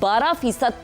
12%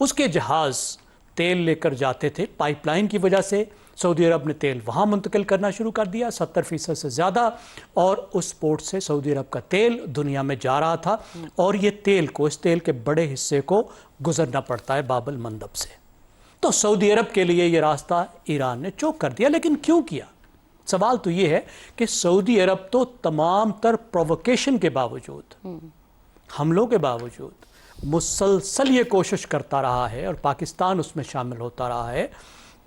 اس کے جہاز تیل لے کر جاتے تھے، پائپ لائن کی وجہ سے سعودی عرب نے تیل وہاں منتقل کرنا شروع کر دیا 70% سے زیادہ، اور اس پورٹ سے سعودی عرب کا تیل دنیا میں جا رہا تھا، اور یہ تیل کو، اس تیل کے بڑے حصے کو گزرنا پڑتا ہے باب المندب سے۔ تو سعودی عرب کے لیے یہ راستہ ایران نے چوک کر دیا، لیکن کیوں کیا؟ سوال تو یہ ہے کہ سعودی عرب تو تمام تر پرووکیشن کے باوجود، حملوں کے باوجود مسلسل یہ کوشش کرتا رہا ہے، اور پاکستان اس میں شامل ہوتا رہا ہے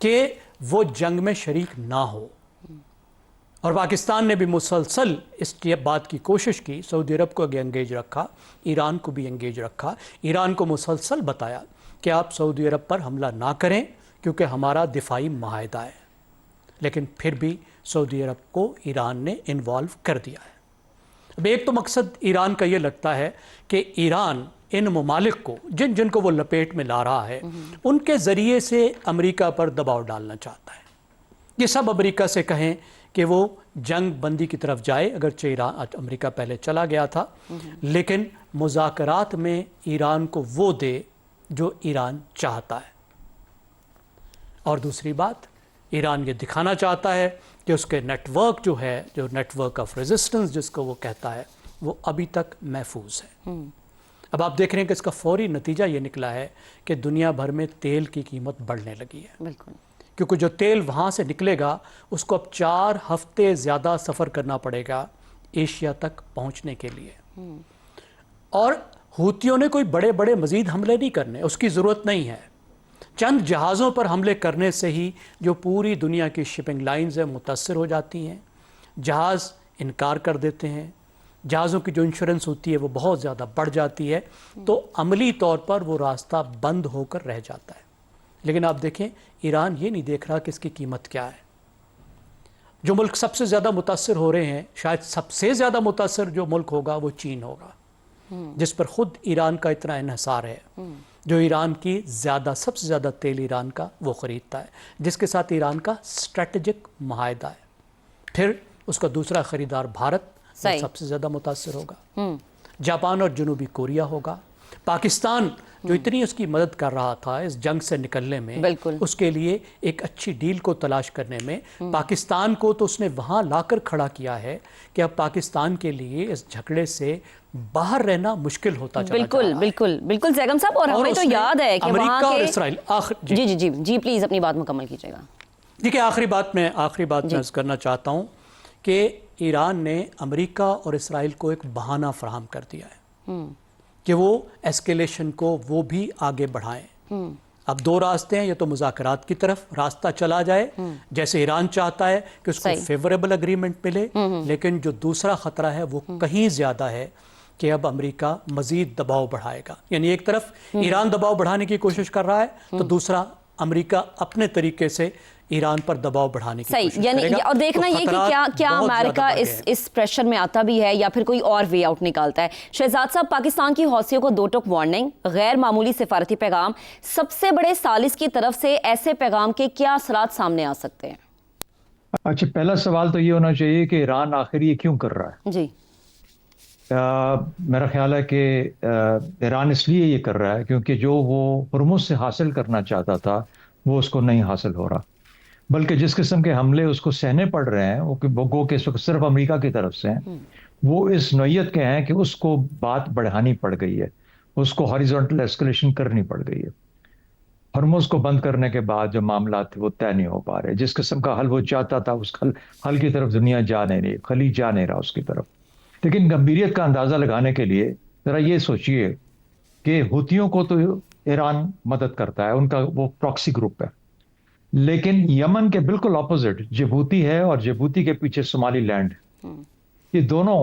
کہ وہ جنگ میں شریک نہ ہو، اور پاکستان نے بھی مسلسل اس کی بات کی کوشش کی، سعودی عرب کو انگیج رکھا، ایران کو بھی انگیج رکھا، ایران کو مسلسل بتایا کہ آپ سعودی عرب پر حملہ نہ کریں کیونکہ ہمارا دفاعی معاہدہ ہے، لیکن پھر بھی سعودی عرب کو ایران نے انوالو کر دیا ہے۔ اب ایک تو مقصد ایران کا یہ لگتا ہے کہ ایران ان ممالک کو جن کو وہ لپیٹ میں لا رہا ہے ان کے ذریعے سے امریکہ پر دباؤ ڈالنا چاہتا ہے۔ یہ سب امریکہ سے کہیں کہ وہ جنگ بندی کی طرف جائے، اگرچہ امریکہ پہلے چلا گیا تھا، لیکن مذاکرات میں ایران کو وہ دے جو ایران چاہتا ہے۔ اور دوسری بات، ایران یہ دکھانا چاہتا ہے کہ اس کے نیٹ ورک جو ہے، جو نیٹ ورک آف ریزسٹنس جس کو وہ کہتا ہے، وہ ابھی تک محفوظ ہے۔ اب آپ دیکھ رہے ہیں کہ اس کا فوری نتیجہ یہ نکلا ہے کہ دنیا بھر میں تیل کی قیمت بڑھنے لگی ہے، بالکل، کیونکہ جو تیل وہاں سے نکلے گا اس کو اب 4 ہفتے زیادہ سفر کرنا پڑے گا ایشیا تک پہنچنے کے لیے، اور حوثیوں نے کوئی بڑے بڑے مزید حملے نہیں کرنے، اس کی ضرورت نہیں ہے۔ چند جہازوں پر حملے کرنے سے ہی جو پوری دنیا کی شپنگ لائنز ہیں متاثر ہو جاتی ہیں، جہاز انکار کر دیتے ہیں، جہازوں کی جو انشورنس ہوتی ہے وہ بہت زیادہ بڑھ جاتی ہے، تو عملی طور پر وہ راستہ بند ہو کر رہ جاتا ہے۔ لیکن آپ دیکھیں ایران یہ نہیں دیکھ رہا کہ اس کی قیمت کیا ہے۔ جو ملک سب سے زیادہ متاثر ہو رہے ہیں، شاید سب سے زیادہ متاثر جو ملک ہوگا وہ چین ہوگا، جس پر خود ایران کا اتنا انحصار ہے، جو ایران کی سب سے زیادہ تیل ایران کا وہ خریدتا ہے، جس کے ساتھ ایران کا اسٹریٹجک معاہدہ ہے۔ پھر اس کا دوسرا خریدار بھارت وہ سب سے زیادہ متاثر ہوگا، جاپان اور جنوبی کوریا ہوگا، پاکستان جو اتنی اس کی مدد کر رہا تھا اس جنگ سے نکلنے میں، اس کے لیے ایک اچھی ڈیل کو تلاش کرنے میں، پاکستان کو تو اس نے وہاں لا کر کھڑا کیا ہے کہ اب پاکستان کے لیے اس جھگڑے سے باہر رہنا مشکل ہوتا چلا جا رہا ہے۔ بالکل زیگم صاحب، اور ہمیں تو یاد ہے کہ وہاں امریکہ اور کے اسرائیل جی پلیز اپنی بات مکمل کیجیے گا۔ دیکھیں آخری بات میں عرض کرنا چاہتا ہوں کہ ایران نے امریکہ اور اسرائیل کو ایک بہانہ فراہم کر دیا ہے کہ وہ ایسکیلیشن کو وہ بھی آگے بڑھائیں۔ اب 2 راستے ہیں، یا تو مذاکرات کی طرف راستہ چلا جائے جیسے ایران چاہتا ہے کہ اس کو فیوریبل اگریمنٹ ملے، لیکن جو دوسرا خطرہ ہے وہ کہیں زیادہ ہے کہ اب امریکہ مزید دباؤ بڑھائے گا۔ یعنی ایک طرف ایران دباؤ بڑھانے کی کوشش کر رہا ہے تو دوسرا امریکہ اپنے طریقے سے ایران پر دباؤ بڑھانے کی کوشش کرے گا، اور دیکھنا یہ کہ کیا امریکہ اس پریشر میں آتا بھی ہے یا پھر کوئی اور وے آؤٹ نکالتا ہے۔ شہزاد صاحب، پاکستان کی حوثیوں کو 2 ٹوک وارننگ، غیر معمولی سفارتی پیغام، سب سے بڑے ثالث کی طرف سے ایسے پیغام کے کیا اثرات سامنے آ سکتے ہیں؟ اچھا، پہلا سوال تو یہ ہونا چاہیے کہ ایران آخر یہ کیوں کر رہا ہے؟ جی، میرا خیال ہے کہ ایران اس لیے یہ کر رہا ہے کیونکہ جو وہ ہرمز سے حاصل کرنا چاہتا تھا وہ اس کو نہیں حاصل ہو رہا، بلکہ جس قسم کے حملے اس کو سہنے پڑ رہے ہیں وہ گو کہ صرف امریکہ کی طرف سے ہیں، وہ اس نوعیت کے ہیں کہ اس کو بات بڑھانی پڑ گئی ہے، اس کو ہاریزونٹل ایسکیلیشن کرنی پڑ گئی ہے۔ ہرمز کو بند کرنے کے بعد جو معاملات تھے وہ طے نہیں ہو پا رہے، جس قسم کا حل وہ چاہتا تھا اس حل کی طرف دنیا جا نہیں رہی، خلیج جا نہیں رہا اس کی طرف۔ لیکن گمبھیریت کا اندازہ لگانے کے لیے ذرا یہ سوچئے کہ حوثیوں کو تو ایران مدد کرتا ہے، ان کا وہ پراکسی گروپ ہے، لیکن یمن کے بالکل اپوزٹ جبوتی ہے، اور جبوتی کے پیچھے صومالی لینڈ، یہ دونوں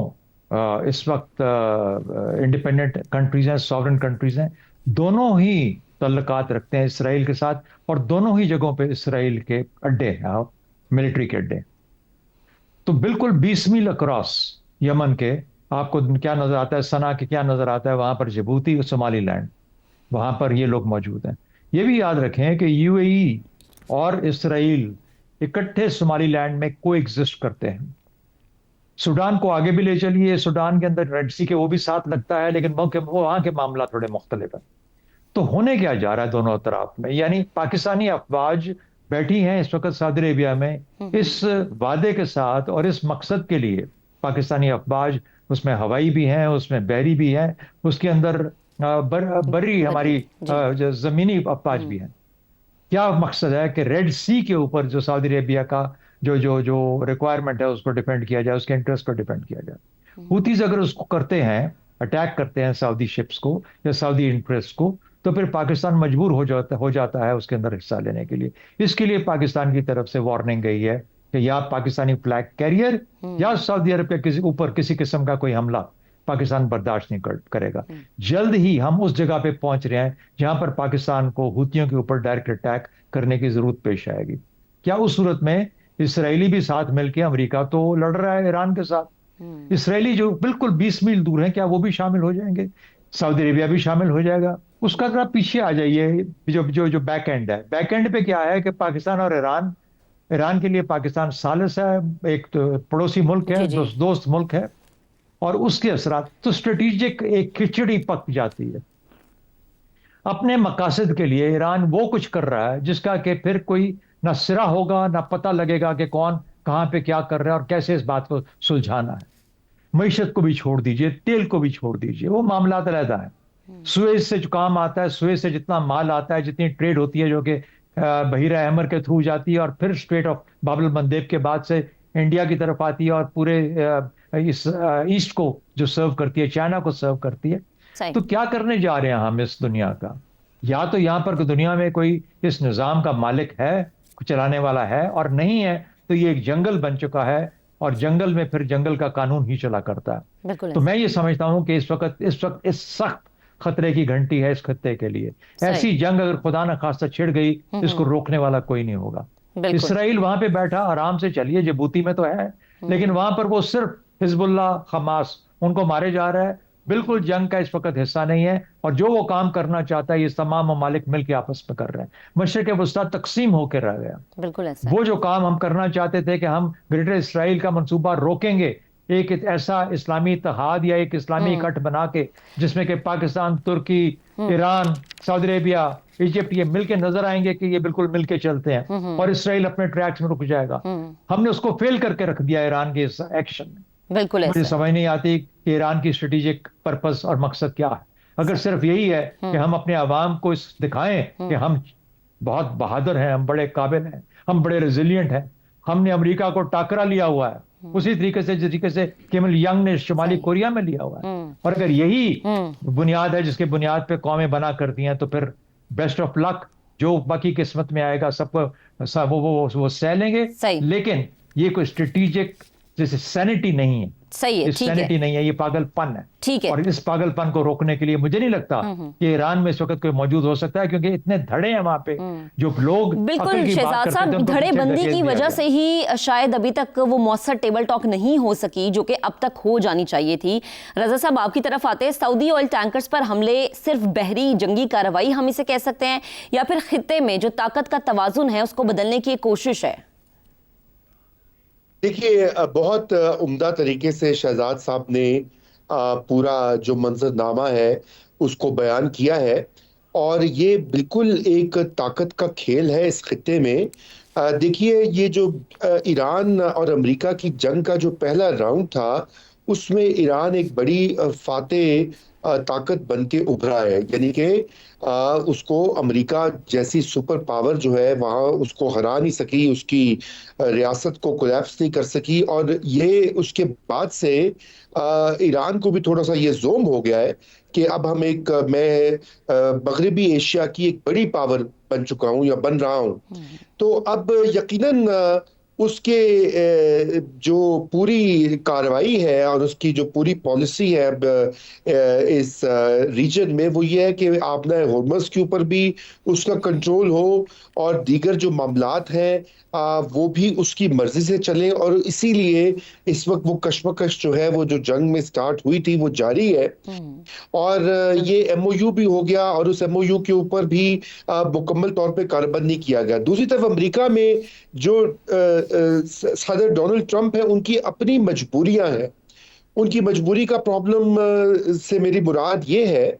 اس وقت انڈیپینڈنٹ کنٹریز ہیں، ساورن کنٹریز ہیں، دونوں ہی تعلقات رکھتے ہیں اسرائیل کے ساتھ، اور دونوں ہی جگہوں پہ اسرائیل کے اڈے ہیں، ملٹری کے اڈے۔ تو بالکل 20 میل اکراس یمن کے آپ کو کیا نظر آتا ہے، صنعا کے کیا نظر آتا ہے، وہاں پر جبوتی اور صومالی لینڈ، وہاں پر یہ لوگ موجود ہیں۔ یہ بھی یاد رکھیں کہ یو اے ای اور اسرائیل اکٹھے صومالی لینڈ میں کو ایگزسٹ کرتے ہیں۔ سوڈان کو آگے بھی لے چلیے، سوڈان کے اندر ریڈ سی کے وہ بھی ساتھ لگتا ہے، لیکن وہاں کے معاملات تھوڑے مختلف ہیں۔ تو ہونے کیا جا رہا ہے دونوں طرف میں؟ یعنی پاکستانی افواج بیٹھی ہیں اس وقت سعودی عربیہ میں اس وعدے کے ساتھ اور اس مقصد کے لیے. پاکستانی افواج اس میں ہوائی بھی ہیں, اس میں بحری بھی ہیں, اس کے اندر بری ہماری زمینی افواج بھی ہیں. کیا مقصد ہے کہ ریڈ سی کے اوپر جو سعودی عربیہ کا جو ریکوائرمنٹ ہے اس کو ڈیفینڈ کیا جائے, اس کے انٹرسٹ کو ڈیفینڈ کیا جائے. ہوتیز اگر اس کو کرتے ہیں, اٹیک کرتے ہیں سعودی شپس کو یا سعودی انٹرسٹ کو, تو پھر پاکستان مجبور ہو جاتا ہے اس کے اندر حصہ لینے کے لیے. اس کے لیے پاکستان کی طرف سے وارننگ گئی ہے کہ یا پاکستانی فلیگ کیریئر یا سعودی عرب کے اوپر کسی قسم کا کوئی حملہ پاکستان برداشت نہیں کرے گا. جلد ہی ہم اس جگہ پہ پہنچ رہے ہیں جہاں پر پاکستان کو ہوتیوں کے اوپر ڈائریکٹ اٹیک کرنے کی ضرورت پیش آئے گی. کیا اس صورت میں اسرائیلی بھی ساتھ مل کے, امریکہ تو لڑ رہا ہے ایران کے ساتھ, اسرائیلی جو بالکل 20 میل دور ہیں, کیا وہ بھی شامل ہو جائیں گے؟ سعودی عربیہ بھی شامل ہو جائے گا. اس کا ذرا پیچھے آ جائیے, جو بیک اینڈ ہے, بیک اینڈ پہ کیا ہے کہ پاکستان اور ایران کے لیے پاکستان ثالث ہے, ایک تو پڑوسی ملک ہے, دوست ملک ہے, اور اس کے اثرات تو اسٹریٹجک ایک کھچڑی پک جاتی ہے. اپنے مقاصد کے لیے ایران وہ کچھ کر رہا ہے جس کا کہ پھر کوئی نہ سرا ہوگا, نہ پتہ لگے گا کہ کون کہاں پہ کیا کر رہا ہے اور کیسے اس بات کو سلجھانا ہے. معیشت کو بھی چھوڑ دیجئے, تیل کو بھی چھوڑ دیجئے, وہ معاملات علیحدہ ہیں. سویز سے جو کام آتا ہے, سویز سے جتنا مال آتا ہے, جتنی ٹریڈ ہوتی ہے جو کہ بحیرہ احمر کے تھرو جاتی ہے اور پھر اسٹریٹ آف باب المندیب کے بعد سے انڈیا کی طرف آتی ہے اور پورے اس ایسٹ کو جو سرو کرتی ہے, چائنا کو سرو کرتی ہے. تو کیا کرنے جا رہے ہیں ہم اس دنیا کا؟ یا تو یہاں پر دنیا میں کوئی اس نظام کا مالک ہے, چلانے والا ہے, اور نہیں ہے تو یہ ایک جنگل بن چکا ہے, اور جنگل میں پھر جنگل کا قانون ہی چلا کرتا ہے. تو میں یہ سمجھتا ہوں کہ اس وقت اس سخت خطرے کی گھنٹی ہے اس خطے کے لیے. ایسی جنگ اگر خدا نہ خواستہ چھڑ گئی, اس کو روکنے والا کوئی نہیں ہوگا. اسرائیل وہاں پہ بیٹھا آرام سے, چلیے جبوتی میں تو ہے, لیکن وہاں پر وہ صرف حزب اللہ, حماس, ان کو مارے جا رہا ہے. بالکل جنگ کا اس وقت حصہ نہیں ہے, اور جو وہ کام کرنا چاہتا ہے یہ تمام ممالک مل کے آپس میں کر رہے ہیں. مشرق وسطیٰ تقسیم ہو کے رہ گیا. بالکل ایسا وہ جو کام ہم کرنا چاہتے تھے کہ ہم گریٹر اسرائیل کا منصوبہ روکیں گے, ایک ایسا اسلامی اتحاد یا ایک اسلامی اکٹھ بنا کے جس میں کہ پاکستان, ترکی, ایران, سعودی عربیہ, ایجپٹ یہ مل کے نظر آئیں گے کہ یہ بالکل مل کے چلتے ہیں, اور اسرائیل اپنے ٹریکس میں رک جائے گا. ہم نے اس کو فیل کر کے رکھ دیا ایران کے اس ایکشن میں. بالکل مجھے سمجھ نہیں آتی کہ ایران کی اسٹریٹجک پرپس اور مقصد کیا ہے. اگر صرف یہی ہے کہ ہم اپنے عوام کو دکھائیں کہ ہم بہت بہادر ہیں, ہم بڑے قابل ہیں, ہم بڑے ریزیلینٹ ہیں, ہم نے امریکہ کو ٹاکرا لیا ہوا ہے اسی طریقے سے جس طریقے سے کیم il ینگ نے شمالی کوریا میں لیا ہوا ہے, اور اگر یہی بنیاد ہے جس کے بنیاد پہ قومیں بنا کرتی ہیں, تو پھر بیسٹ آف لک, جو باقی قسمت میں آئے گا سب کو وہ سہ لیں گے. لیکن یہ کوئی اسٹریٹجک جیسے سینٹی نہیں ہے, صحیح ہے, سینٹی نہیں ہے, یہ پاگل پن ہے. ٹھیک ہے, اور اس پاگل پن کو روکنے کے لیے مجھے نہیں لگتا کہ ایران میں اس وقت کوئی موجود ہو سکتا ہے, کیونکہ اتنے دھڑے ہیں وہاں پہ جو لوگ بالکل شہزاد صاحب دھڑے بندی کی وجہ سے ہی شاید ابھی تک وہ مؤثر ٹیبل ٹاک نہیں ہو سکی جو کہ اب تک ہو جانی چاہیے تھی. رضا صاحب آپ کی طرف آتے ہیں, سعودی آئل ٹینکرز پر حملے صرف بحری جنگی کارروائی ہم اسے کہہ سکتے ہیں, یا پھر خطے میں جو طاقت کا توازن ہے اس کو بدلنے کی ایک کوشش ہے؟ دیکھیے, بہت عمدہ طریقے سے شہزاد صاحب نے پورا جو منظرنامہ ہے اس کو بیان کیا ہے, اور یہ بالکل ایک طاقت کا کھیل ہے اس خطے میں. دیکھیے, یہ جو ایران اور امریکہ کی جنگ کا جو پہلا راؤنڈ تھا اس میں ایران ایک بڑی فاتح طاقت بن کے ابھرا ہے. یعنی کہ اس کو امریکہ جیسی سپر پاور جو ہے وہاں اس کو ہرا نہیں سکی, اس کی ریاست کو کولیپس نہیں کر سکی, اور یہ اس کے بعد سے ایران کو بھی تھوڑا سا یہ زوم ہو گیا ہے کہ اب ہم میں مغربی ایشیا کی ایک بڑی پاور بن چکا ہوں یا بن رہا ہوں. تو اب یقیناً اس کے جو پوری کارروائی ہے اور اس کی جو پوری پالیسی ہے اب اس ریجن میں وہ یہ ہے کہ آبنہ ہرمز کے اوپر بھی اس کا کنٹرول ہو, اور دیگر جو معاملات ہیں وہ بھی اس کی مرضی سے چلیں. اور اسی لیے اس وقت وہ کشمکش جو ہے وہ جو جنگ میں سٹارٹ ہوئی تھی وہ جاری ہے, اور یہ ایم او یو بھی ہو گیا, اور اس ایم او یو کے اوپر بھی مکمل طور پہ کاربند نہیں کیا گیا. دوسری طرف امریکہ میں جو صدر ڈونلڈ ٹرمپ ہے ان کی اپنی مجبوریاں ہیں. ان کی مجبوری کا پرابلم سے میری مراد یہ ہے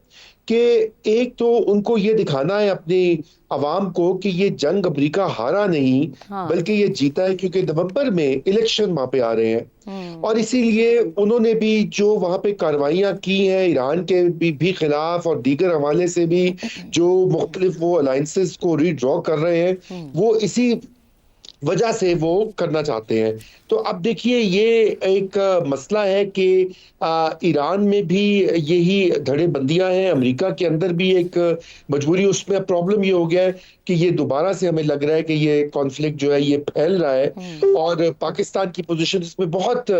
کہ ایک تو ان کو یہ دکھانا ہے اپنی عوام کو کہ یہ جنگ امریکہ ہارا نہیں بلکہ یہ جیتا ہے، کیونکہ نومبر میں الیکشن وہاں پہ آ رہے ہیں، اور اسی لیے انہوں نے بھی جو وہاں پہ کارروائیاں کی ہیں ایران کے بھی خلاف اور دیگر حوالے سے بھی جو مختلف وہ الائنسز کو ریڈرا کر رہے ہیں، وہ اسی وجہ سے وہ کرنا چاہتے ہیں۔ تو اب دیکھیے یہ ایک مسئلہ ہے کہ ایران میں بھی یہی دھڑے بندیاں ہیں، امریکہ کے اندر بھی ایک مجبوری، اس میں پرابلم یہ ہو گیا ہے کہ یہ دوبارہ سے ہمیں لگ رہا ہے کہ یہ کانفلکٹ جو ہے یہ پھیل رہا ہے، اور پاکستان کی پوزیشن اس میں بہت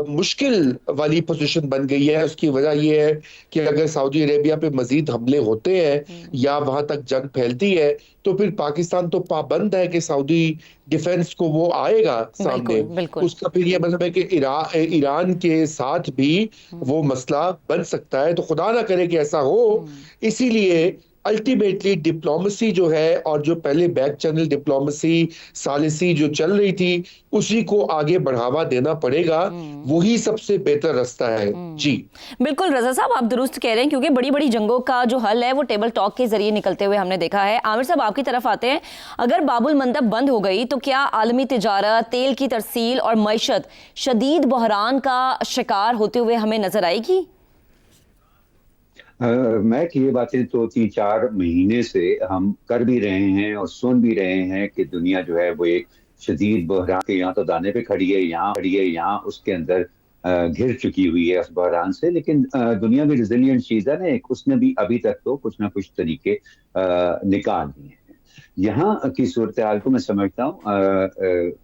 مشکل والی پوزیشن بن گئی ہے۔ اس کی وجہ یہ ہے کہ اگر سعودی عربیہ پہ مزید حملے ہوتے ہیں یا وہاں تک جنگ پھیلتی ہے تو پھر پاکستان تو پابند ہے کہ سعودی ڈیفنس کو وہ آئے گا سامنے، اس کا پھر یہ مطلب ہے کہ ایران کے ساتھ بھی وہ مسئلہ بن سکتا ہے۔ تو خدا نہ کرے کہ ایسا ہو، اسی لیے الٹیمیٹلی ڈپلومسی جو ہے، اور جو پہلے بیک چینل ڈپلومسی ثالثی جو چل رہی تھی، اسی کو آگے بڑھاوا دینا پڑے گا، وہی سب سے بہتر راستہ ہے۔ جی بالکل رضا صاحب، آپ درست کہہ رہے ہیں، کیونکہ بڑی بڑی جنگوں کا جو حل ہے وہ ٹیبل ٹاک کے ذریعے نکلتے ہوئے ہم نے دیکھا ہے۔ عامر صاحب آپ کی طرف آتے ہیں، اگر باب المندب بند ہو گئی تو کیا عالمی تجارت، تیل کی ترسیل اور معیشت شدید بحران کا شکار ہوتے ہوئے ہمیں نظر آئے گی؟ میں کہ یہ باتیں تو 3-4 مہینے سے ہم کر بھی رہے ہیں اور سن بھی رہے ہیں کہ دنیا جو ہے وہ ایک شدید بحران کے یہاں تو دانے پہ کھڑی ہے، یہاں کھڑی ہے، یہاں اس کے اندر گھر چکی ہوئی ہے اس بحران سے۔ لیکن دنیا میں ریزیلینٹ چیز ہے نا، ایک اس نے بھی ابھی تک تو کچھ نہ کچھ طریقے نکال دیے ہیں۔ یہاں کی صورتحال کو میں سمجھتا ہوں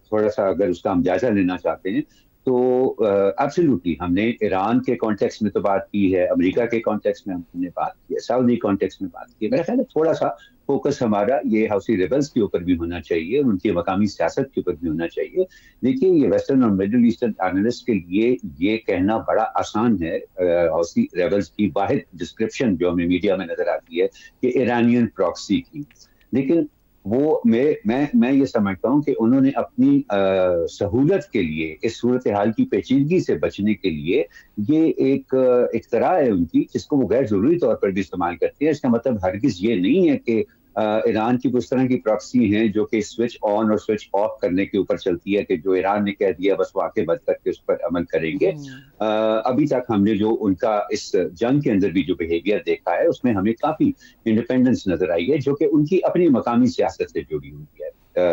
تھوڑا سا اگر اس کا ہم جائزہ لینا چاہتے ہیں تو ایبسلیوٹلی ہم نے ایران کے کانٹیکس میں تو بات کی ہے، امریکہ کے کانٹیکس میں ہم نے بات کی ہے، سعودی کانٹیکس میں بات کی ہے۔ میرا خیال ہے تھوڑا سا فوکس ہمارا یہ حوثی ریبلز کے اوپر بھی ہونا چاہیے، ان کی مقامی سیاست کے اوپر بھی ہونا چاہیے۔ دیکھیے یہ ویسٹرن اور مڈل ایسٹرن اینالسٹ کے لیے یہ کہنا بڑا آسان ہے، حوثی ریبلز کی واحد ڈسکرپشن جو ہمیں میڈیا میں نظر آتی ہے کہ ایرانین پراکسی کی، لیکن وہ میں یہ سمجھتا ہوں کہ انہوں نے اپنی سہولت کے لیے، اس صورتحال کی پیچیدگی سے بچنے کے لیے، یہ ایک اختراع ہے ان کی جس کو وہ غیر ضروری طور پر بھی استعمال کرتے ہیں۔ اس کا مطلب ہرگز یہ نہیں ہے کہ ایران کی اس طرح کی پراکسی ہیں جو کہ سوئچ آن اور سوئچ آف کرنے کے اوپر چلتی ہے، کہ جو ایران نے کہہ دیا بس وہ آنکھیں بند کر کے اس پر عمل کریں گے۔ ابھی تک ہم نے جو ان کا اس جنگ کے اندر بھی جو بیہیویئر دیکھا ہے اس میں ہمیں کافی انڈیپینڈنس نظر آئی ہے، جو کہ ان کی اپنی مقامی سیاست سے جڑی ہوئی ہے۔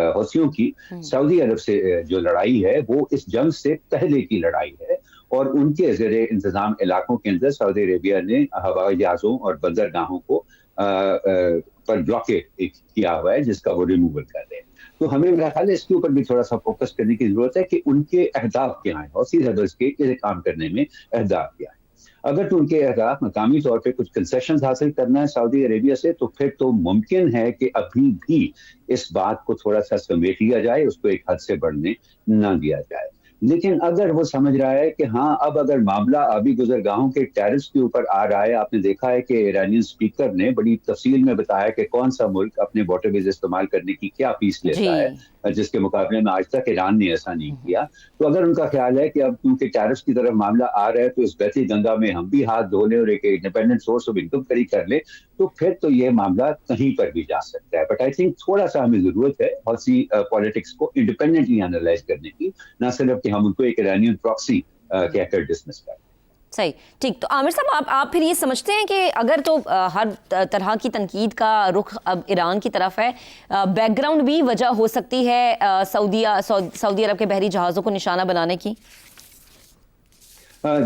حوثیوں کی سعودی عرب سے جو لڑائی ہے وہ اس جنگ سے پہلے کی لڑائی ہے، اور ان کے زیر انتظام علاقوں کے اندر سعودی عربیہ نے ہوائی جہازوں اور بندرگاہوں کو پر بلاکیٹ کیا ہوا ہے، جس کا وہ ریموول کر رہے ہیں۔ تو ہمیں میرا خیال ہے اس کے اوپر بھی تھوڑا سا فوکس کرنے کی ضرورت ہے کہ ان کے اہداف کیا ہیں، حوثی ریبلز کے کام کرنے میں اہداف کیا ہیں۔ اگر تو ان کے اہداف مقامی طور پہ کچھ کنسیشنز حاصل کرنا ہے سعودی عربیہ سے، تو پھر تو ممکن ہے کہ ابھی بھی اس بات کو تھوڑا سا سمیٹ لیا جائے، اس کو ایک حد سے بڑھنے نہ دیا جائے۔ لیکن اگر وہ سمجھ رہا ہے کہ ہاں اب اگر معاملہ آبی گزرگاہوں کے ٹیرفز کے اوپر آ رہا ہے، آپ نے دیکھا ہے کہ ایرانین اسپیکر نے بڑی تفصیل میں بتایا کہ کون سا ملک اپنے واٹر ویز استعمال کرنے کی کیا فیس لیتا ہے، جس کے مقابلے میں آج تک ایران نے ایسا نہیں کیا۔ تو اگر ان کا خیال ہے کہ اب کیونکہ ٹیرفز کی طرف معاملہ آ رہا ہے تو اس بہتی گنگا میں ہم بھی ہاتھ دھو لیں اور ایک انڈیپینڈنٹ سورس آف انکم کری کر لیں، تو پھر تو یہ معاملہ کہیں پر بھی جا سکتا ہے۔ بٹ آئی تھنک تھوڑا سا ہمیں ضرورت ہے حوثی پالیٹکس کو انڈیپینڈنٹلی انالائز کرنے کی، نہ صرف کہ ہم ان کو ایک ایرانین پراکسی کہہ کر ڈسمس کریں۔ صحیح، ٹھیک۔ تو عامر صاحب آپ پھر یہ سمجھتے ہیں کہ اگر تو ہر طرح کی تنقید کا رخ اب ایران کی طرف ہے، بیک گراؤنڈ بھی وجہ ہو سکتی ہے سعودی عرب کے بحری جہازوں کو نشانہ بنانے کی؟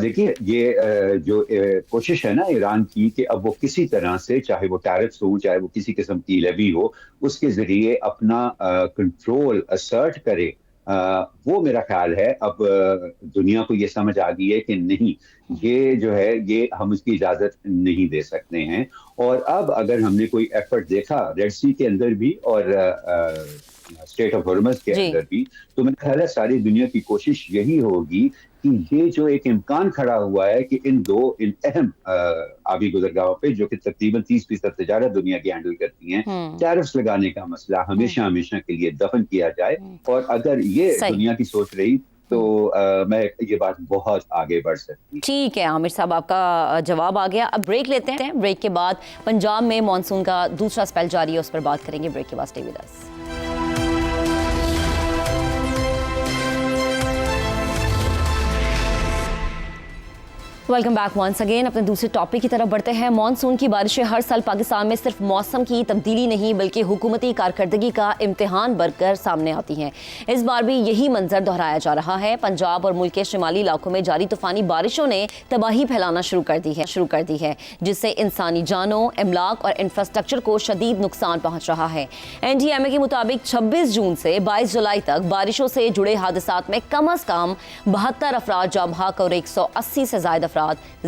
دیکھیے یہ جو کوشش ہے نا ایران کی کہ اب وہ کسی طرح سے، چاہے وہ ٹیرفز ہوں، چاہے وہ کسی قسم کی لیوی ہو، اس کے ذریعے اپنا کنٹرول اسرٹ کرے، وہ میرا خیال ہے اب دنیا کو یہ سمجھ آ گئی ہے کہ نہیں، یہ جو ہے یہ ہم اس کی اجازت نہیں دے سکتے ہیں۔ اور اب اگر ہم نے کوئی ایفرٹ دیکھا ریڈ سی کے اندر بھی اور اسٹیٹ آف ہرمز کے اندر بھی، تو میرا خیال ہے ساری دنیا کی کوشش یہی ہوگی کہ یہ جو ایک امکان کھڑا ہوا ہے کہ ان اہم آبی گزرگاہوں پہ جو کہ تقریباً 30% تجارت دنیا کی ہینڈل کرتی ہیں، ٹیرفز لگانے کا مسئلہ ہمیشہ کے لیے دفن کیا جائے۔ اور اگر یہ دنیا کی سوچ رہی تو میں یہ بات بہت آگے بڑھ سکتی. ٹھیک ہے عامر صاحب، آپ کا جواب آ گیا. اب بریک لیتے ہیں. بریک کے بعد پنجاب میں مانسون کا دوسرا اسپیل جاری ہے، اس پر بات کریں گے. بریک کے بعد stay with us. Welcome back once again. اپنے دوسرے ٹاپک کی طرف بڑھتے ہیں. مانسون کی بارشیں ہر سال پاکستان میں صرف موسم کی تبدیلی نہیں بلکہ حکومتی کارکردگی کا امتحان بن کر سامنے آتی ہیں. اس بار بھی یہی منظر دہرایا جا رہا ہے. پنجاب اور ملک کے شمالی علاقوں میں جاری طوفانی بارشوں نے تباہی پھیلانا شروع کر دی ہے جس سے انسانی جانوں، املاک اور انفراسٹرکچر کو شدید نقصان پہنچ رہا ہے. NDMA کے مطابق 26 جون سے 22 جولائی تک بارشوں سے جڑے حادثات میں کم از کم 72 افراد جاں بحق اور 180 سے زائد افراد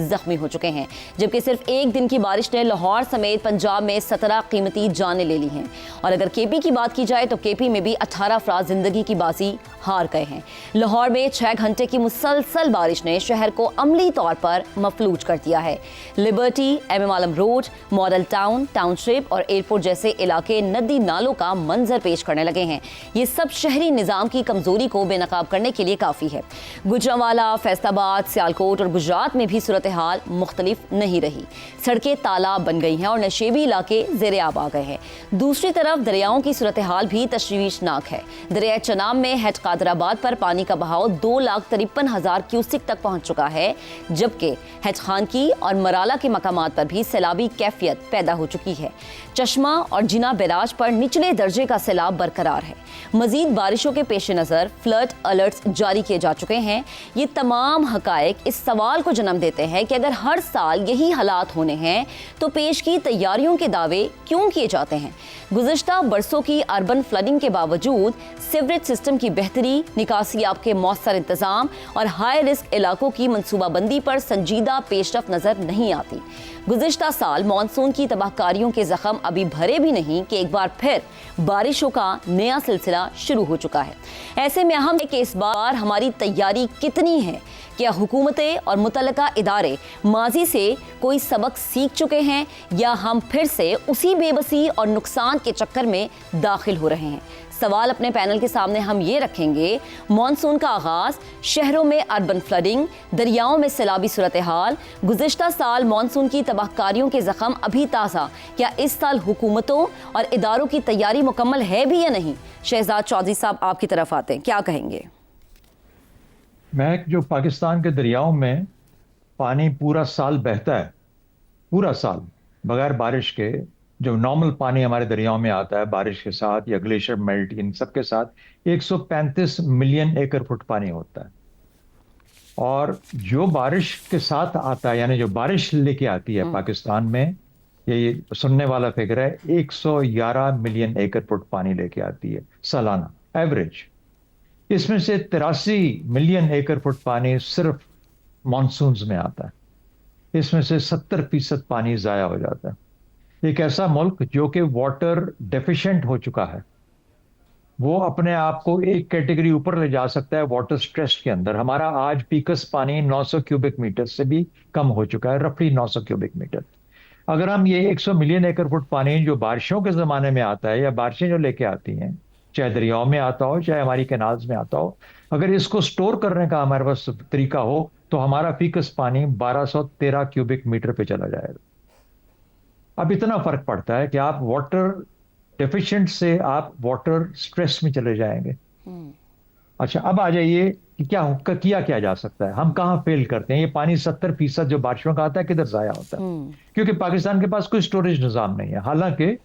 زخمی ہو چکے ہیں، جبکہ صرف ایک دن کی بارش نے لاہور سمیت پنجاب میں 17 قیمتی جانیں لے لی ہیں. اور اگر KP کی بات کی جائے تو KP میں بھی 18 افراد زندگی کی بازی ہار گئے ہیں. لاہور میں 6 گھنٹے کی مسلسل بارش نے شہر کو عملی طور پر مفلوج کر دیا ہے. لبرٹی، MM عالم روڈ، ماڈل ٹاؤن، ٹاؤن شپ اور ایئرپورٹ جیسے علاقے ندی نالوں کا منظر پیش کرنے لگے ہیں. یہ سب شہری نظام کی کمزوری کو بے نقاب کرنے کے لیے کافی ہے. گوجرانوالہ، فیصل آباد، سیالکوٹ اور گجرات میں بھی صورتحال مختلف نہیں رہی. سڑکیں تالاب بن گئی ہیں اور نشیبی علاقے زیر آب آ گئے ہیں. دوسری طرف دریاؤں کی صورتحال بھی تشویشناک ہے. دریائے چناب میں ہیڈ قادر آباد پر پانی کا بہاؤ 2,53,000 کیوسک تک پہنچ چکا ہے، جبکہ ہیڈ خان کی اور مرالا کے مقامات پر بھی سیلابی کیفیت پیدا ہو چکی ہے. چشمہ اور جنا بیراج پر نچلے درجے کا سیلاب برقرار ہے. مزید بارشوں کے پیش نظر فلڈ الرٹس جاری کیے جا چکے ہیں. یہ تمام حقائق اس سوال کو جنم دیتے ہیں کہ اگر ہر سال یہی حالات ہونے ہیں تو پیش کی تیاریوں کے دعوے کیوں کیے جاتے ہیں؟ گزشتہ برسوں کی اربن فلڈنگ کے باوجود سیوریج سسٹم کی بہتری، نکاسی آب کے مؤثر انتظام اور ہائی رسک علاقوں کی منصوبہ بندی پر سنجیدہ پیش رفت نظر نہیں آتی. گزشتہ سال مانسون کی تباہ کاریوں کے زخم ابھی بھرے بھی نہیں کہ ایک بار پھر بارشوں کا نیا سلسلہ شروع ہو چکا ہے. ایسے میں اہم ہے کہ اس بار ہماری تیاری کتنی ہے؟ کیا حکومتیں اور متعلقہ ادارے ماضی سے کوئی سبق سیکھ چکے ہیں یا ہم پھر سے اسی بے بسی اور نقصان کے چکر میں داخل ہو رہے ہیں؟ سوال اپنے پینل کے سامنے ہم یہ رکھیں گے. مانسون کا آغاز، شہروں میں اربن فلڈنگ، دریاؤں میں سیلابی صورتحال، گزشتہ سال مانسون کی تباہ کاریوں کے زخم ابھی تازہ. کیا اس سال حکومتوں اور اداروں کی تیاری مکمل ہے بھی یا نہیں؟ شہزاد چودھری صاحب آپ کی طرف آتے ہیں، کیا کہیں گے؟ میں جو پاکستان کے دریاؤں میں پانی پورا سال بہتا ہے، پورا سال بغیر بارش کے، جو نارمل پانی ہمارے دریاؤں میں آتا ہے بارش کے ساتھ یا گلیشیئر میلٹ، ان سب کے ساتھ 135 ملین ایکڑ فٹ پانی ہوتا ہے. اور جو بارش کے ساتھ آتا ہے، یعنی جو بارش لے کے آتی ہے پاکستان میں، یہ سننے والا فگر ہے، 111 ملین ایکڑ فٹ پانی لے کے آتی ہے سالانہ ایوریج. اس میں سے 83 ملین ایکڑ فٹ پانی صرف مانسونز میں آتا ہے. اس میں سے 70% پانی ضائع ہو جاتا ہے. ایک ایسا ملک جو کہ واٹر ڈیفیشنٹ ہو چکا ہے، وہ اپنے آپ کو ایک کیٹیگری اوپر لے جا سکتا ہے واٹر سٹریس کے اندر. ہمارا آج پیکس پانی 900 کیوبک میٹر سے بھی کم ہو چکا ہے، رفلی 900 کیوبک میٹر. اگر ہم یہ 100 ملین ایکڑ فٹ پانی جو بارشوں کے زمانے میں آتا ہے یا بارشیں جو لے کے آتی ہیں، چاہے دریاؤں میں آتا ہو چاہے ہماری کینالز میں آتا ہو، اگر اس کو سٹور کرنے کا ہمارے پاس طریقہ ہو تو ہمارا فیکس پانی 1213 کیوبک میٹر پہ چلا جائے گا. اب اتنا فرق پڑتا ہے کہ آپ واٹر ڈیفیشنٹ سے آپ واٹر سٹریس میں چلے جائیں گے. اچھا، اب آ جائیے کہ کیا جا سکتا ہے، ہم کہاں فیل کرتے ہیں. یہ پانی 70% جو بارشوں کا آتا ہے کدھر ضائع ہوتا ہے؟ کیونکہ پاکستان کے پاس کوئی سٹوریج نظام نہیں ہے. حالانکہ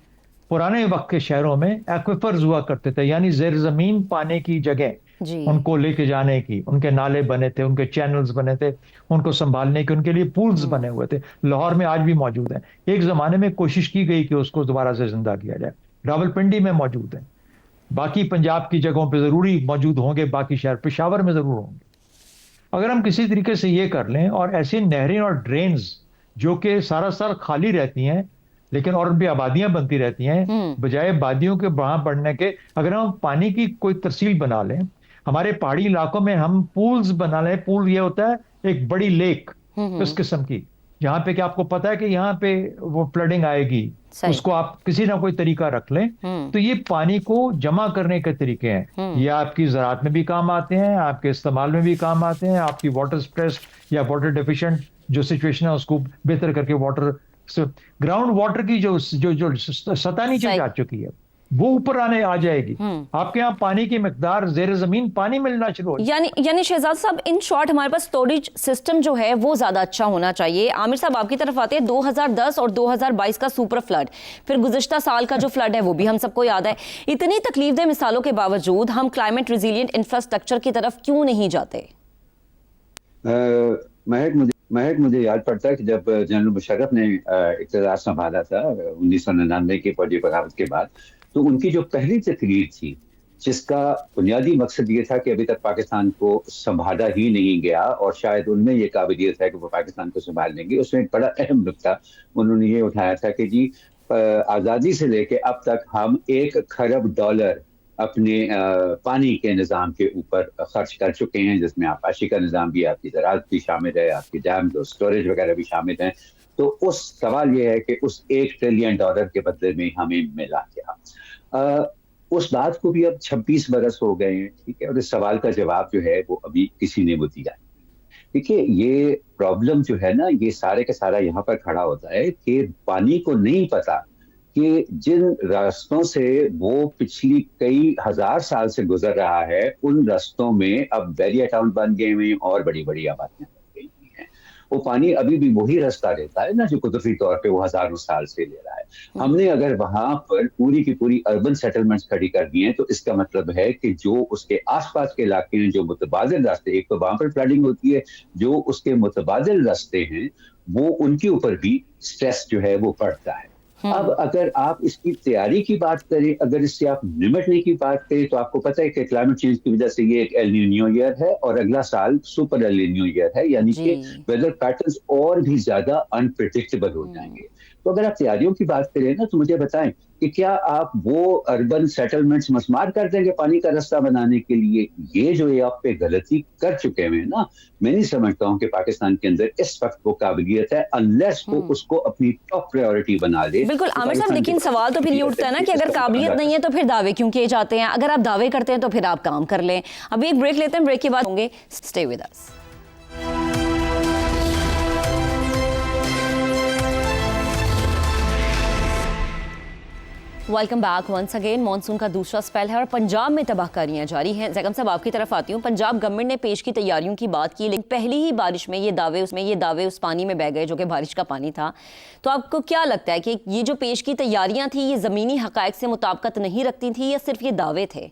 پرانے وقت کے شہروں میں ایکویفرز ہوا کرتے تھے، یعنی زیر زمین پانی کی جگہ ان کو لے کے جانے کی، ان کے نالے بنے تھے، ان کے چینلز بنے تھے، ان کو سنبھالنے کے ان کے لیے پولز بنے ہوئے تھے. لاہور میں آج بھی موجود ہیں. ایک زمانے میں کوشش کی گئی کہ اس کو دوبارہ سے زندہ کیا جائے. راولپنڈی میں موجود ہیں، باقی پنجاب کی جگہوں پہ ضروری موجود ہوں گے، باقی شہر پشاور میں ضرور ہوں گے. اگر ہم کسی طریقے سے یہ کر لیں، اور ایسی نہریں اور ڈرینز جو کہ سارا سال خالی رہتی ہیں لیکن اور ان پہ آبادیاں بنتی رہتی ہیں، بجائے بادیوں کے وہاں بڑھنے کے، اگر ہم پانی کی کوئی ترسیل بنا لیں، ہمارے پہاڑی علاقوں میں ہم پولز بنا لیں. پول یہ ہوتا ہے ایک بڑی لیک اس قسم کی، جہاں پہ کہ آپ کو پتا ہے کہ یہاں پہ وہ فلڈنگ آئے گی، اس کو آپ کسی نہ کوئی طریقہ رکھ لیں. تو یہ پانی کو جمع کرنے کے طریقے ہیں، یہ آپ کی زراعت میں بھی کام آتے ہیں، آپ کے استعمال میں بھی کام آتے ہیں. آپ کی واٹر سٹریس یا واٹر ڈیفیشنٹ جو سچویشن ہے اس کو بہتر کر کے واٹر گراؤنڈ واٹر کی جو سطح نیچے جا چکی ہے وہ اوپر آ جائے گی. آپ کے یہاں پانی کی مقدار زیر زمین پانی ملنا شروع ہو جائے. یعنی شہزاد صاحب ان شارٹ ہمارے پاس اسٹوریج سسٹم جو ہے وہ زیادہ اچھا ہونا چاہیے. عامر صاحب آپ کی طرف آتے ہیں 2010 اور 2022 کا سپر فلڈ، پھر گزشتہ سال کا جو فلڈ ہے وہ بھی ہم سب کو یاد ہے. اتنی تکلیف دہ مثالوں کے باوجود ہم کلائمیٹ ریزیلینٹ انفراسٹرکچر کی طرف کیوں نہیں جاتے؟ مہک مجھے یاد پڑتا ہے کہ جب جنرل مشرف نے اقتدار سنبھالا تھا 1999 کی فوجی بغاوت کے بعد، تو ان کی جو پہلی تقریر تھی جس کا بنیادی مقصد یہ تھا کہ ابھی تک پاکستان کو سنبھالا ہی نہیں گیا اور شاید ان میں یہ قابلیت ہے کہ وہ پاکستان کو سنبھال لیں گے، اس میں ایک بڑا اہم نقطہ انہوں نے یہ اٹھایا تھا کہ جی آزادی سے لے کے اب تک ہم $1 کھرب اپنے پانی کے نظام کے اوپر خرچ کر چکے ہیں، جس میں آبپاشی کا نظام بھی، آپ کی زراعت بھی شامل ہے، آپ کی ڈیم اور اسٹوریج وغیرہ بھی شامل ہیں. تو اس سوال یہ ہے کہ اس $1 ٹریلین کے بدلے میں ہمیں ملا کیا؟ اس بات کو بھی اب 26 برس ہو گئے ہیں، ٹھیک ہے، اور اس سوال کا جواب جو ہے وہ ابھی کسی نے وہ دیا نہیں. دیکھیے یہ پرابلم جو ہے نا، یہ سارے کا سارا یہاں پر کھڑا ہوتا ہے کہ پانی کو نہیں پتا کہ جن راستوں سے وہ پچھلی کئی ہزار سال سے گزر رہا ہے ان راستوں میں اب بیریا ٹاؤن بن گئے ہوئے اور بڑی بڑی آبادیاں بن گئی ہوئی ہیں. وہ پانی ابھی بھی وہی راستہ رہتا ہے نا جو قدرتی طور پہ وہ ہزاروں سال سے لے رہا ہے. ہم نے اگر وہاں پر پوری کی پوری اربن سیٹلمنٹس کھڑی کر دی ہیں تو اس کا مطلب ہے کہ جو اس کے آس پاس کے علاقے ہیں، جو متبادل راستے، ایک تو وہاں پر فلڈنگ ہوتی ہے، جو اس کے متبادل راستے ہیں وہ ان کے اوپر بھی سٹریس جو ہے وہ پڑتا ہے. اب اگر آپ اس کی تیاری کی بات کریں، اگر اس سے آپ نمٹنے کی بات کریں، تو آپ کو پتہ ہے کہ کلائمیٹ چینج کی وجہ سے یہ ایک ایل نینیو ایئر ہے اور اگلا سال سپر ایل نینیو ایئر ہے، یعنی کہ ویدر پیٹرنز اور بھی زیادہ انپریڈکٹیبل ہو جائیں گے. تو اگر آپ تیاریوں کی بات کریں نا تو مجھے بتائیں کہ کیا آپ وہ اربن سیٹلمنٹس مسمار کر دیں گے پانی کا راستہ بنانے کے لیے؟ یہ جو یہ آپ پہ غلطی کر چکے ہیں نا، میں نہیں سمجھتا ہوں کہ پاکستان کے اندر اس وقت وہ قابلیت ہے انلیس وہ اس کو اپنی ٹاپ پرائیورٹی بنا لے. بالکل عامر صاحب، لیکن سوال تو پھر یہ اٹھتا ہے نا کہ اگر قابلیت نہیں ہے تو پھر دعوے کیوں کیے جاتے ہیں؟ اگر آپ دعوے کرتے ہیں تو پھر آپ کام کر لیں. ابھی ایک بریک لیتے ہیں، بریک کے بعد ہوں گے. Stay with us. Welcome back once again. Monsoon کا دوسرا سپیل ہے اور پنجاب میں تباہ کاریاں جاری ہیں. زیغم صاحب آپ کی طرف آتی ہوں. پنجاب گورنمنٹ نے پیش کی تیاریوں کی بات کی، لیکن پہلی ہی بارش میں یہ دعوے اس پانی میں بہہ گئے جو کہ بارش کا پانی تھا. تو آپ کو کیا لگتا ہے کہ یہ جو پیش کی تیاریاں تھیں یہ زمینی حقائق سے مطابقت نہیں رکھتی تھیں یا صرف یہ دعوے تھے؟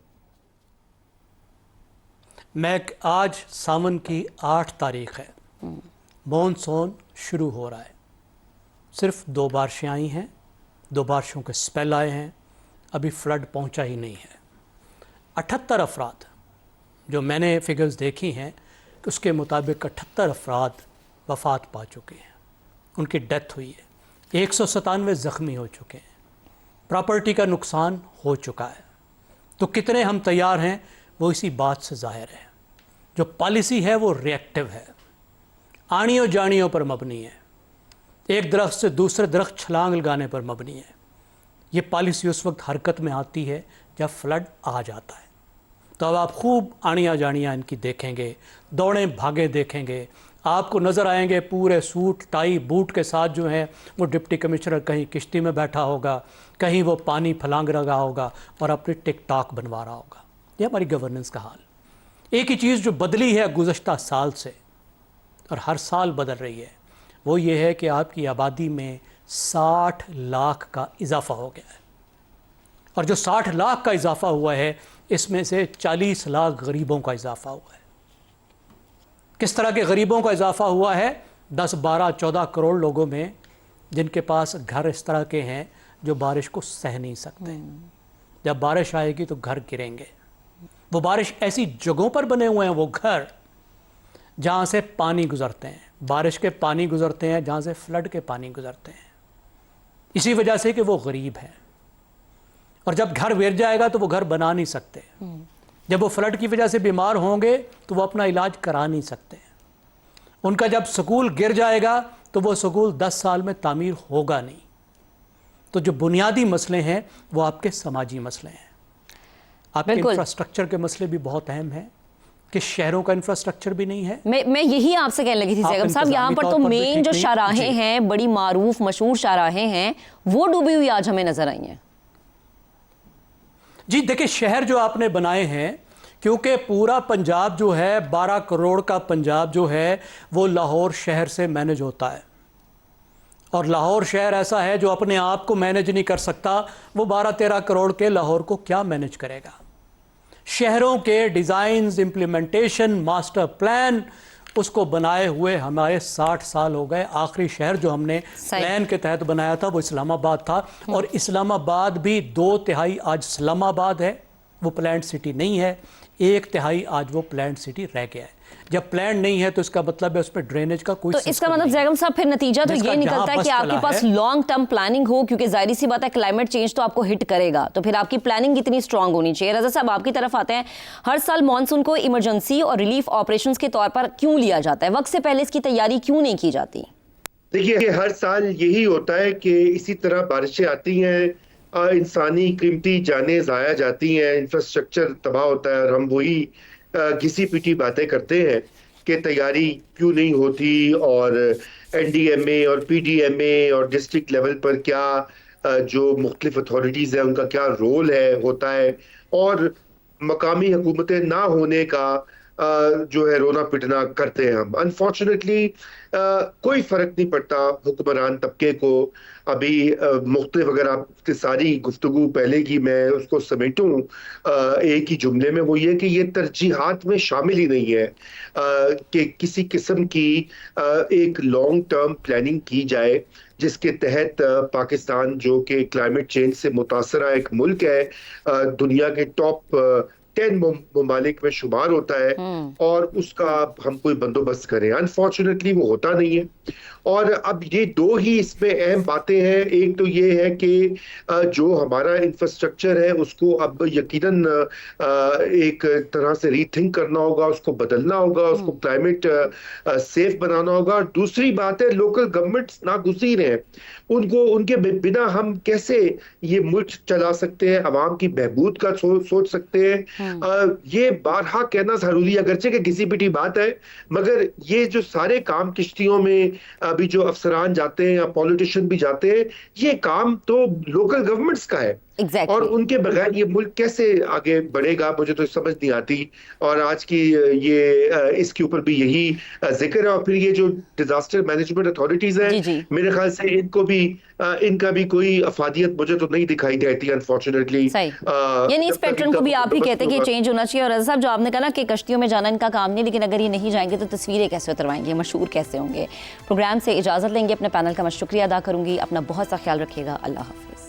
آج ساون کی 8 تاریخ ہے، مانسون شروع ہو رہا ہے. صرف 2 بارشیں آئی ہیں، 2 بارشوں کے سپیل آئے ہیں، ابھی فلڈ پہنچا ہی نہیں ہے. 78 افراد جو میں نے فگرز دیکھی ہیں کہ اس کے مطابق 78 افراد وفات پا چکے ہیں، ان کی ڈیتھ ہوئی ہے. 197 زخمی ہو چکے ہیں، پراپرٹی کا نقصان ہو چکا ہے. تو کتنے ہم تیار ہیں وہ اسی بات سے ظاہر ہے. جو پالیسی ہے وہ ری ایکٹیو ہے، آنیوں جانیوں پر مبنی ہے، ایک درخت سے دوسرے درخت چھلانگ لگانے پر مبنی ہے. یہ پالیسی اس وقت حرکت میں آتی ہے جب فلڈ آ جاتا ہے. تو اب آپ خوب آنیاں جانیاں ان کی دیکھیں گے، دوڑیں بھاگے دیکھیں گے. آپ کو نظر آئیں گے پورے سوٹ ٹائی بوٹ کے ساتھ جو ہیں وہ ڈپٹی کمشنر کہیں کشتی میں بیٹھا ہوگا، کہیں وہ پانی پھلانگ رہا ہوگا اور اپنی ٹک ٹاک بنوا رہا ہوگا. یہ ہماری گورننس کا حال. ایک ہی چیز جو بدلی ہے گزشتہ سال سے اور ہر سال بدل رہی ہے وہ یہ ہے کہ آپ کی آبادی میں 60 لاکھ کا اضافہ ہو گیا ہے. اور جو 60 لاکھ کا اضافہ ہوا ہے اس میں سے 40 لاکھ غریبوں کا اضافہ ہوا ہے. کس طرح کے غریبوں کا اضافہ ہوا ہے؟ 10 12 14 کروڑ لوگوں میں جن کے پاس گھر اس طرح کے ہیں جو بارش کو سہ نہیں سکتے. جب بارش آئے گی تو گھر گریں گے. وہ بارش ایسی جگہوں پر بنے ہوئے ہیں وہ گھر جہاں سے پانی گزرتے ہیں، بارش کے پانی گزرتے ہیں، جہاں سے فلڈ کے پانی گزرتے ہیں، اسی وجہ سے کہ وہ غریب ہیں. اور جب گھر گر جائے گا تو وہ گھر بنا نہیں سکتے. جب وہ فلڈ کی وجہ سے بیمار ہوں گے تو وہ اپنا علاج کرا نہیں سکتے. ان کا جب سکول گر جائے گا تو وہ سکول 10 سال میں تعمیر ہوگا نہیں. تو جو بنیادی مسئلے ہیں وہ آپ کے سماجی مسئلے ہیں. آپ کے انفراسٹرکچر کے مسئلے بھی بہت اہم ہیں کہ شہروں کا انفراسٹرکچر بھی نہیں ہے. میں یہی آپ سے کہنے لگی تھی سیغم صاحب, یہاں پر تو مین جو شاہراہیں ہیں, بڑی معروف مشہور شاہراہیں ہیں, وہ ڈوبی ہوئی آج ہمیں نظر آئی ہیں. جی دیکھیں, شہر جو آپ نے بنائے ہیں, کیونکہ پورا پنجاب جو ہے 12 کروڑ کا پنجاب جو ہے وہ لاہور شہر سے مینج ہوتا ہے, اور لاہور شہر ایسا ہے جو اپنے آپ کو مینج نہیں کر سکتا, وہ 12-13 کروڑ کے لاہور کو کیا مینج کرے گا. شہروں کے ڈیزائنز, امپلیمنٹیشن, ماسٹر پلان, اس کو بنائے ہوئے ہمارے 60 سال ہو گئے. آخری شہر جو ہم نے پلان کے تحت بنایا تھا وہ اسلام آباد تھا, اور اسلام آباد بھی 2/3 آج اسلام آباد ہے, وہ پلانڈ سٹی نہیں ہے. 1/3 آج وہ پلانڈ سٹی رہ گیا ہے. جب پلان نہیں ہے تو اس کا مطلب ہے اس پہ ڈرینیج کا کوئی تو اس کا مطلب زیغم صاحب پھر نتیجہ تو یہ نکلتا ہے کہ آپ کے پاس لانگ ٹرم پلاننگ ہو, کیونکہ ظاہری سی بات ہے کلائمیٹ چینج تو آپ کو ہٹ کرے گا, تو پھر آپ کی پلاننگ اتنی اسٹرانگ ہونی چاہیے. رضا صاحب آپ کی طرف آتے ہیں, ہر سال مانسون کو ایمرجنسی اور ریلیف آپریشنز کے طور پر کیوں لیا جاتا ہے, وقت سے پہلے اس کی تیاری کیوں نہیں کی جاتی؟ دیکھیے, ہر سال یہی ہوتا ہے کہ اسی طرح بارشیں آتی ہیں, انسانی قیمتی جانیں ضائع جاتی ہیں, انفراسٹرکچر تباہ ہوتا ہے, اور ہم وہی گھسی پیٹی باتیں کرتے ہیں کہ تیاری کیوں نہیں ہوتی, اور این ڈی ایم اے اور پی ڈی ایم اے اور ڈسٹرکٹ لیول پر کیا جو مختلف اتھارٹیز ہیں ان کا کیا رول ہوتا ہے, اور مقامی حکومتیں نہ ہونے کا جو ہے رونا پٹنا کرتے ہیں ہم. انفارچونیٹلی کوئی فرق نہیں پڑتا حکمران طبقے کو. ابھی مختلف, اگر آپ کی ساری گفتگو پہلے کی میں اس کو سمیٹوں ایک ہی جملے میں, وہ یہ کہ یہ ترجیحات میں شامل ہی نہیں ہے کہ کسی قسم کی ایک لانگ ٹرم پلاننگ کی جائے جس کے تحت پاکستان, جو کہ کلائمیٹ چینج سے متاثرہ ایک ملک ہے, دنیا کے ٹاپ 10 ممالک میں شمار ہوتا ہے, اور اس کا ہم کوئی بندوبست کریں. انفارچونیٹلی وہ ہوتا نہیں ہے. اور اب یہ دو ہی اس میں اہم باتیں ہیں. ایک تو یہ ہے کہ جو ہمارا انفراسٹرکچر ہے اس کو اب یقیناً ایک طرح سے ری تھنک کرنا ہوگا, اس کو بدلنا ہوگا, اس کو کلائمیٹ سیف بنانا ہوگا. اور دوسری بات ہے, لوکل گورنمنٹس ناگزیر ہیں, ان کے بنا ہم کیسے یہ ملک چلا سکتے ہیں, عوام کی بہبود کا سوچ سکتے ہیں. یہ بارہا کہنا ضروری ہے, اگرچہ کہ کسی پیٹی بات ہے, مگر یہ جو سارے کام کشتیوں میں ابھی جو افسران جاتے ہیں یا پولیٹیشین بھی جاتے ہیں, یہ کام تو لوکل گورنمنٹس کا ہے. اور ان کے بغیر یہ ملک کیسے آگے بڑھے گا, مجھے تو سمجھ نہیں آتی. اور آج کی یہ اس کے اوپر بھی یہی ذکر ہے. اور پھر یہ جو ڈیزاسٹر مینجمنٹ اتھارٹیز ہیں, میرے خیال سے ان کا بھی کوئی افادیت مجھے تو نہیں دکھائی دیتی انفارچونیٹلی. یعنی اس پیٹرن کو بھی آپ ہی کہتے ہیں کہ چینج ہونا چاہیے. اور رضا صاحب, جو آپ نے کہا نا کہ کشتیوں میں جانا ان کا کام نہیں, لیکن اگر یہ نہیں جائیں گے تو تصویریں کیسے اتروائیں گے, مشہور کیسے ہوں گے. پروگرام سے اجازت لیں گے, اپنے پینل کا میں شکریہ ادا کروں گی. اپنا بہت سا خیال رکھیے گا. اللہ حافظ.